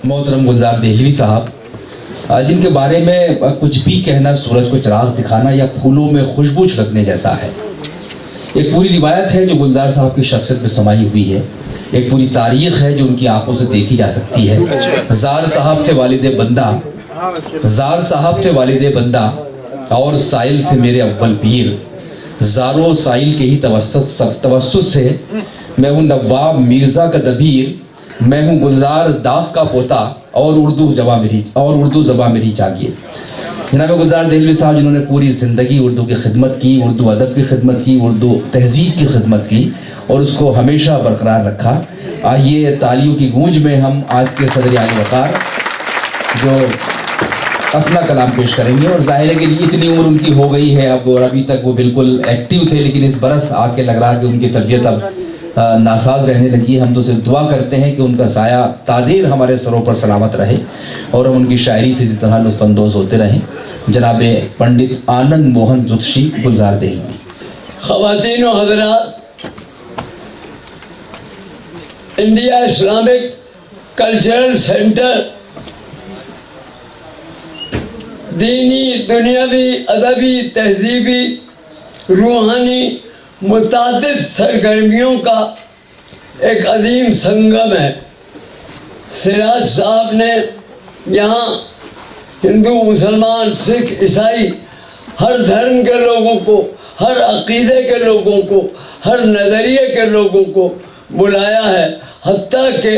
मोहतरम गुलजार दहलवी साहब, जिनके बारे में कुछ भी कहना सूरज को चिराग दिखाना या फूलों में खुशबू छिड़कने जैसा है। एक पूरी रिवायत है जो गुलजार साहब की शख्सियत में समाई हुई है, एक पूरी तारीख है जो उनकी आंखों से देखी जा सकती है। जार साहब थे वालिदे बंदा, जार साहब थे वालिदे बंदा और साइल थे मेरे अव्वल पीर। ज़ारो साइल के ही तवस्सुत से मैं हूँ नवाब मिर्ज़ा का दबीर, मैं हूँ गुलजार दाग का पोता और उर्दू ज़बां मेरी जागीर। जनाब गुलजार दहलवी साहब जिन्होंने पूरी ज़िंदगी उर्दू की खिदमत की, उर्दू अदब की खिदमत की, उर्दू तहज़ीब की खिदमत की और उसको हमेशा बरकरार रखा। आइए तालियों की गूंज में हम आज के सदर आला वक़ार जो अपना कलाम पेश करेंगे। और ज़ाहिर है कि इतनी उम्र उनकी हो गई है अब और अभी तक वो बिल्कुल एक्टिव थे, लेकिन इस बरस आके लग रहा है कि उनकी तबीयत अब नासाज रहने लगी है। हम तो सिर्फ दुआ करते हैं कि उनका साया तादीर हमारे सरों पर सलामत रहे और हम उनकी शायरी से इसी तरह लुत्फ़अंदोज़ होते रहें। जनाब पंडित आनंद मोहन जुत्शी गुलजार दहलवी। ख़वातीन व हज़रात, इंडिया इस्लामिक कल्चरल सेंटर दीनी, दुनियावी, अदबी, तहज़ीबी, रूहानी मुतादिद सरगर्मियों का एक अजीम संगम है। सिराज साहब ने यहाँ हिंदू, मुसलमान, सिख, ईसाई हर धर्म के लोगों को, हर अक़ीदे के लोगों को, हर नज़रिए के लोगों को बुलाया है, हत्ता कि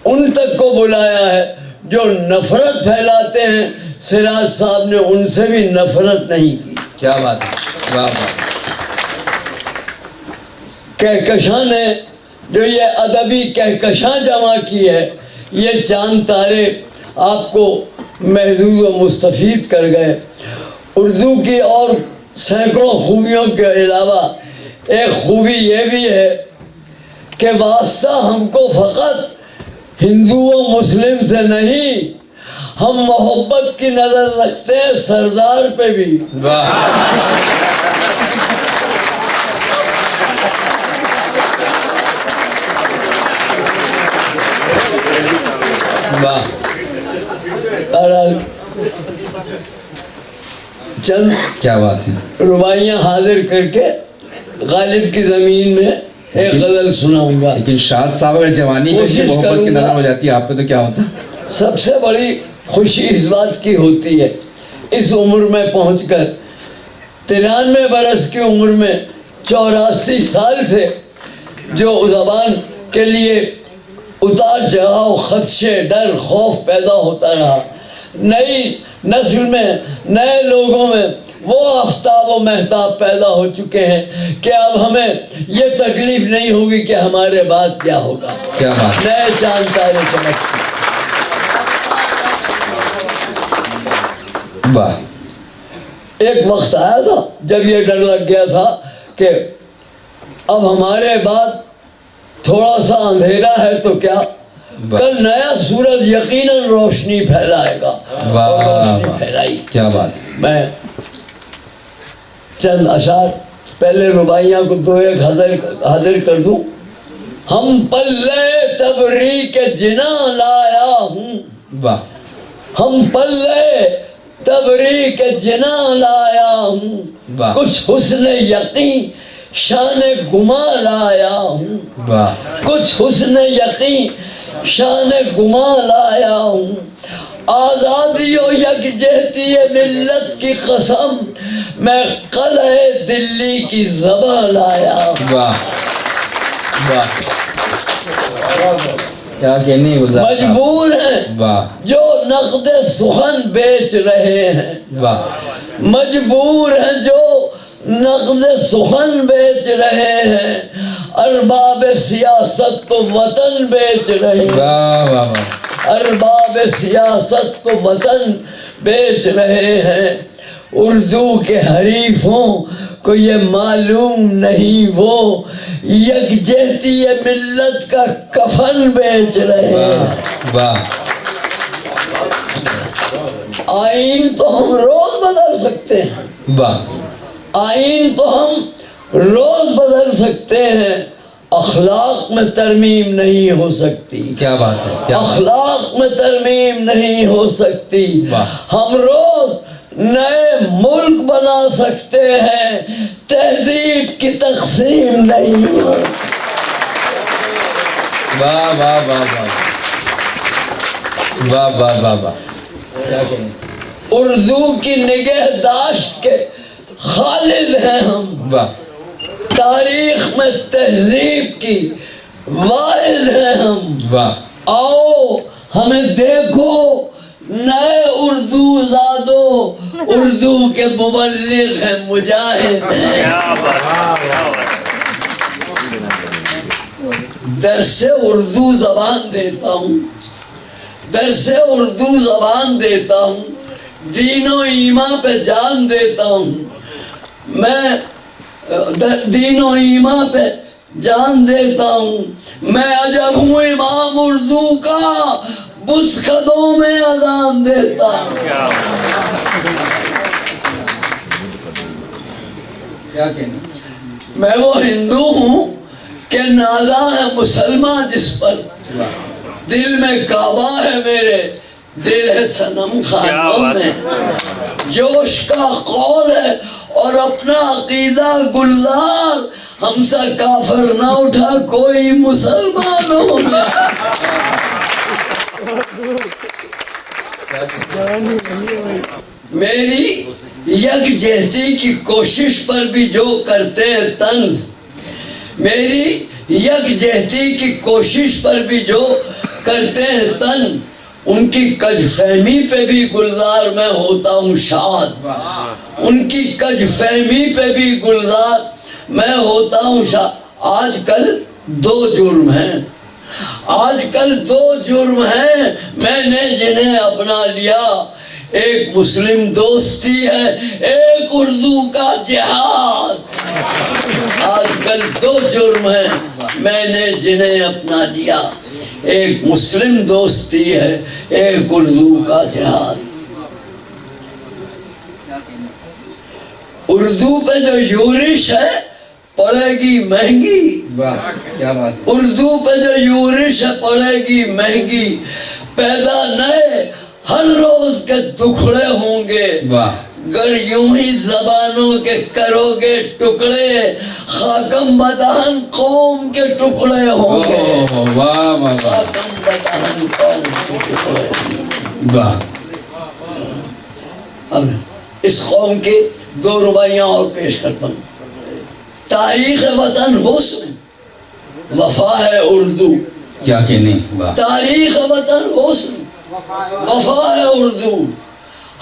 उन तक को बुलाया है जो नफ़रत फैलाते हैं। सिराज साहब ने उनसे भी नफ़रत नहीं की। क्या बात है, वाह वाह। कहकशां ने जो ये अदबी कहकशां जमा की है, ये चांद तारे आपको महजूज़ व मुस्तफ़ीद कर गए। उर्दू की और सैकड़ों खूबियों के अलावा एक खूबी ये भी है कि वास्ता हमको फ़कत हिंदू व मुस्लिम से नहीं, हम मोहब्बत की नज़र रखते हैं सरदार पे भी। वाह वाह। चंद क्या बात है। रुबाइयाँ हाजिर करके गालिब की ज़मीन में एक गज़ल सुनाऊंगा। लेकिन शाद साहब अगर जवानी में भी मोहब्बत की नज़र हो जाती है आप पे तो क्या होता? सबसे बड़ी खुशी इस बात की होती है, इस उम्र में पहुंचकर 93 बरस की उम्र में 84 साल से जो ज़बान के लिए उतार चढ़ाव, खदशे, डर, खौफ पैदा होता रहा, नई नस्ल में, नए लोगों में वो आफ्ताब व महताब पैदा हो चुके हैं कि अब हमें ये तकलीफ नहीं होगी कि हमारे बाद क्या होगा। क्या बात। नए चांद तारे चमकते। वाह। एक वक्त आया था जब ये डर लग गया था कि अब हमारे बाद थोड़ा सा अंधेरा है तो क्या, कल नया सूरज यकीनन रोशनी फैलाएगा। और रोशनी फैलाई। क्या बात। मैं चंद अशार पहले रुबाइयाँ को दो एक हाजिर कर दूं। हम पल्ले तबरी के जिना लाया हूँ, वाह। हम पल्ले तबरी के जिना लाया हूँ, कुछ हुस्न यकीन शान गुमा लाया हूँ, कुछ हुस्न यकीन शान गुमा लाया हूँ। आज़ादी और यकजहती मिल्लत की कसम मैं क़लअे दिल्ली की ज़बां लाया हूँ। वाह वाह। क्या कहने मजबूर हैं जो नक़द सुखन बेच रहे हैं, वाह। मजबूर हैं जो नक़द सुखन बेच रहे हैं, अरबाब सियासत तो वतन बेच रहे हैं। वाह वाह वाह। अरबाब सियासत तो वतन बेच रहे हैं। उर्दू के हरीफों को ये मालूम नहीं वो यकजहती मिल्लत का कफन बेच रहे हैं। वाह। आइन तो हम रोज बदल सकते हैं, वाह। आइन तो हम रोज बदल सकते हैं اخلاق میں ترمیم نہیں ہو سکتی. کیا بات ہے, کیا بات ہے. اخلاق میں ترمیم نہیں ہو سکتی. واہ. ہم روز نئے ملک بنا سکتے ہیں, تہذیب کی تقسیم نہیں ہو. واہ واہ واہ واہ واہ واہ واہ واہ. اردو کی نگہداشت کے خالد ہیں ہم. واہ. تاریخ میں تہذیب کی واحد ہیں ہم. واہ. آؤ ہمیں دیکھو نئے اردو زادو, اردو کے مبلغ ہیں, مجاہد ہیں. درس اردو زبان دیتا ہوں, درس اردو زبان دیتا ہوں, دین و ایمان پہ جان دیتا ہوں. میں دین و ایمان پہ جان دیتا ہوں. میں عجب ہوں امام اردو کا, بسکدوں میں اذان دیتا ہوں. کیا کہنا. میں وہ ہندو ہوں کہ نازا ہے مسلمان جس پر, دل میں کعبہ ہے میرے, دل ہے صنم خانوں میں. جوش کا قول ہے اور اپنا عقیدہ گلزار, ہم سا کافر نہ اٹھا کوئی مسلمانوں میں. میری یکجہتی کی کوشش پر بھی جو کرتے ہیں طنز, میری یکجہتی کی کوشش پر بھی جو کرتے ہیں طنز, ان کی کج فہمی پہ بھی گلزار میں ہوتا ہوں شاد. ان کی کج فہمی پہ بھی گلزار میں ہوتا ہوں شاد. آج کل دو جرم ہیں, آج کل دو جرم ہیں میں نے جنہیں اپنا لیا. ایک مسلم دوستی ہے, ایک اردو کا جہاد. آج کل دو جرم ہیں میں نے جنہیں اپنا لیا, ایک مسلم دوستی ہے, ایک اردو کا جہاد. اردو پہ جو یورش ہے پڑے گی مہنگی. کیا بات. اردو پہ جو یورش ہے پڑے گی مہنگی. پیدا نئے ہر روز کے دکھڑے ہوں گے, گر یوں ہی زبانوں کے کرو گے ٹکڑے, خاکم بدہن قوم کے ٹکڑے ہوں گے. خاکم بدہن قوم کے ٹکڑے ہوں گے. اب اس قوم کی دو رباعیاں اور پیش کرتا ہوں. تاریخ وطن حسن, وفا ہے اردو. کیا کہنے. تاریخ وطن حسن, وفا ہے اردو.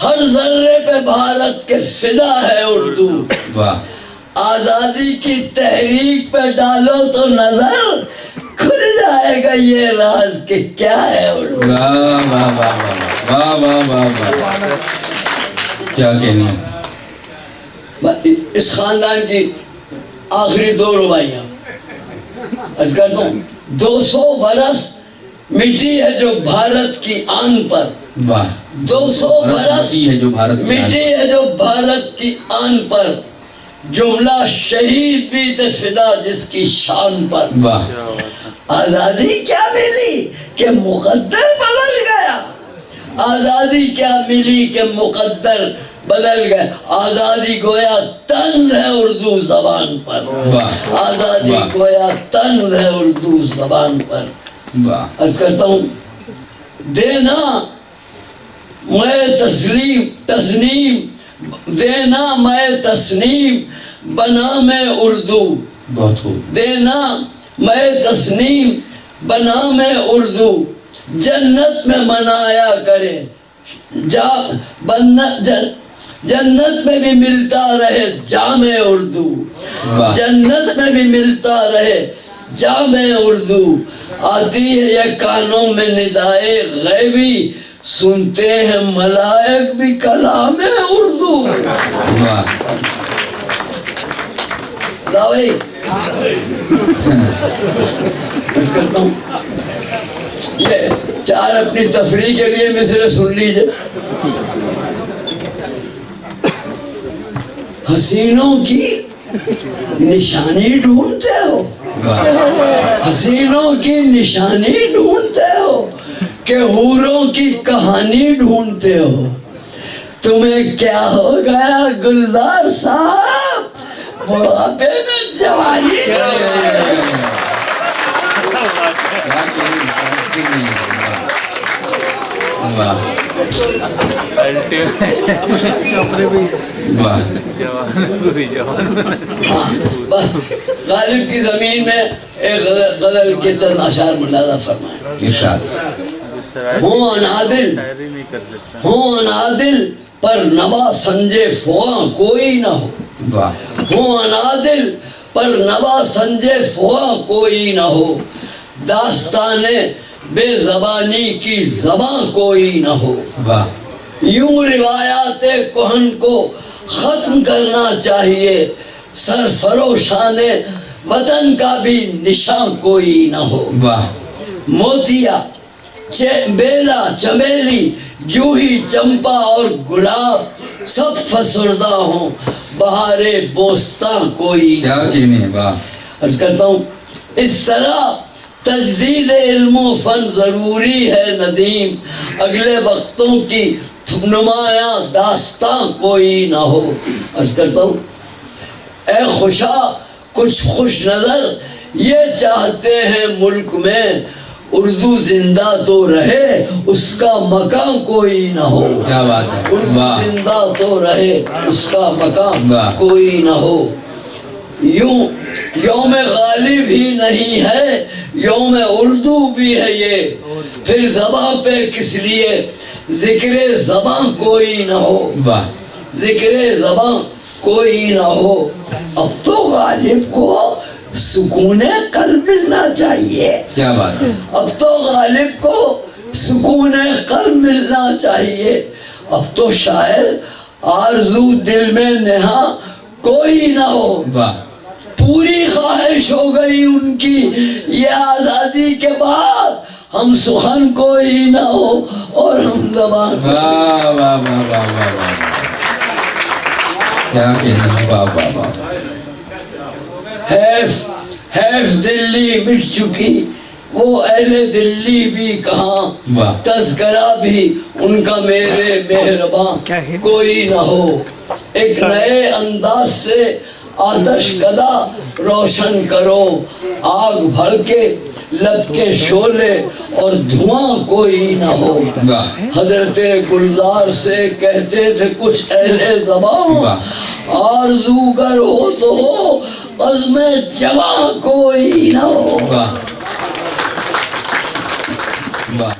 ہر ذرے پہ بھارت کے فدا ہے اردو. آزادی کی تحریک پہ ڈالو تو نظر, کھل جائے گا یہ راز کہ کیا ہے اردو. کیا کہنی. اس خاندان کی آخری دو رباعیاں عرض کرتا ہوں. 200 برس مٹی ہے جو بھارت کی آن پر, 200 برس مٹی ہے جو بھارت کی آن پر, جملہ شہید بھی تھے فدا جس کی شان پر. آزادی کیا ملی کہ مقدر بدل گیا, آزادی کیا ملی کہ مقدر بدل گئے. آزادی گویا طنز ہے اردو زبان پر, آزادی گویا طنز ہے اردو زبان پر. عرض کرتا ہوں. دینا میں تسنیم, دینا میں تسنیم بنا میں اردو. بہت خوب. دینا میں تسنیم بنا میں اردو, جنت میں منایا کرے جنت میں بھی ملتا رہے جامع اردو. جنت میں بھی ملتا رہے جامع اردو. آتی ہے یہ کانوں میں ندائے غیبی, سنتے ہیں ملائک بھی کلام اردو. بھائی اس کرتا ہوں. یہ چار اپنی تفریح کے لیے مصرع سن لیجئے. حسینوں کی نشانی ڈھونڈتے ہو, हसीनों की निशानी ढूंढते हो कि हूरों की कहानी ढूंढते हो। तुम्हें क्या हो गया गुलजार साहब, बुढ़ापे में जवानी वाह वाह। बस गालिब की जमीन में एक गजल के चंद अशार मुलाजा फरमाए। इरशाद। हूँ अनादिल पर नवा संजय फुआ कोई ना हो। वाह हूँ अनादिल पर नवा संजय फुआ कोई ना हो। दास्ताने बेज़बानी की ज़बां कोई ना हो। वाह यूं रिवायाते कोहन को खत्म करना चाहिए, सरफरोशाने वतन का भी निशान कोई ना हो। वाह मोतिया बेला चमेली जूही चंपा और गुलाब सब फसुर्दा हों, बहारे बोस्तां कोई क्या कहने। वाह अर्ज करता हूँ, इस तरह तजदीद इल्मो फन ज़रूरी है नदीम, अगले वक्तों की नुमाया दास्तां कोई ना हो। अर्ज करता हूँ, ए खुशा कुछ खुश नजर ये चाहते हैं मुल्क में, उर्दू जिंदा तो रहे उसका मकाम कोई ना हो। क्या बात है। उर्दू वाह जिंदा तो रहे उसका मकाम वाह। कोई ना हो। यूं यौम गालिब ही नहीं है, यौम उर्दू भी है ये, फिर ज़बां पे किस लिए जिक्र ज़बां कोई ना हो। वाह जिक्र ज़बां कोई ना हो। अब तो गालिब को सुकूने कल्ब मिलना चाहिए। क्या बात है। अब तो गालिब को सुकूने कल्ब मिलना चाहिए। अब तो शायद आरज़ू दिल में नेहा कोई ना हो। वाह पूरी ख्वाहिश हो गई उनकी ये आज़ादी के बाद, हम सुखन कोई ना हो और हम ज़बान। वाह वाह वाह वाह वाह वाह। क्या कहना। वाह वाह वाह। हैफ दिल्ली मिट चुकी, वो अहले दिल्ली भी कहाँ, वाह। तज़करा भी उनका मेरे मेहरबान कोई ना हो। एक नए अंदाज से आतश कदा रोशन करो, आग भड़ के लब के शोले और धुआं कोई ना हो। वाह हजरत गुलजार से कहते थे कुछ अहले ज़बां, वाह। आरज़ूगर हो तो हो अज़्मे जवां कोई ना हो। वाह वाह।